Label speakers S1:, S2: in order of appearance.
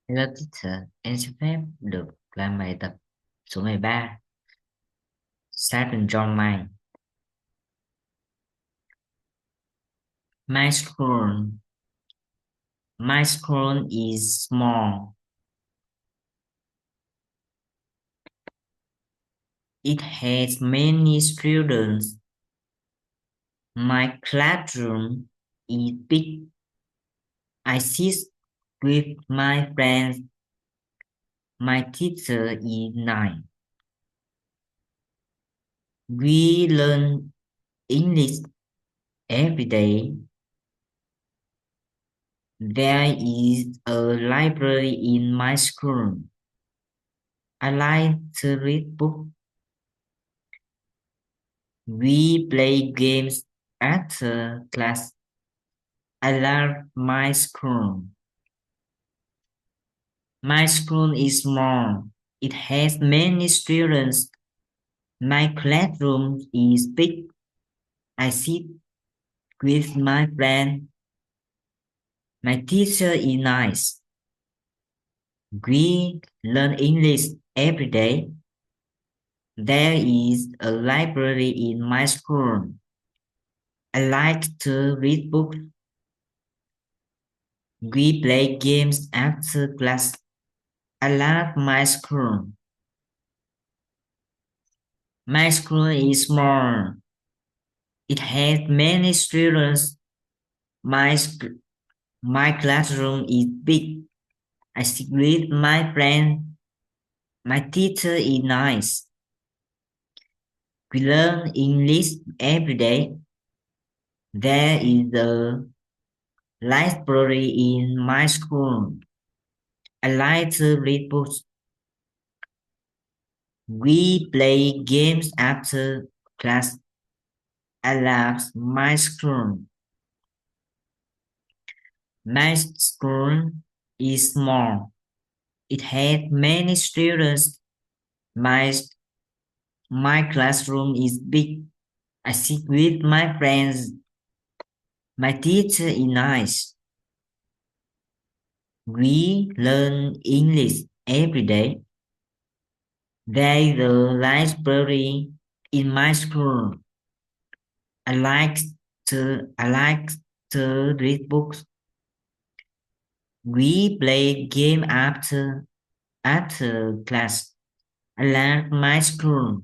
S1: Hello teacher, em xin phép được làm bài tập số 13. Start and draw mine. My school. My school is small. It has many students. My classroom is big. I sit with my friends. My teacher is nice. We learn English every day. There is a library in my school. I like to read books. We play games after class. I love my school. My school is small. It has many students. My classroom is big. I sit with my friend. My teacher is nice. We learn English every day. There is a library in my school. I like to read books. We play games after class. I love my school. My school is small. It has many students. My classroom is big. I sit with my friend. My teacher is nice. We learn English every day. There is a library in my school. I like to read books. We play games after class. I love my school. My school is small. It had many students. My my classroom is big. I sit with my friends. My teacher is nice. We learn English every day. There is a library in my school. I like I like to read books. We play game after class. I love my school.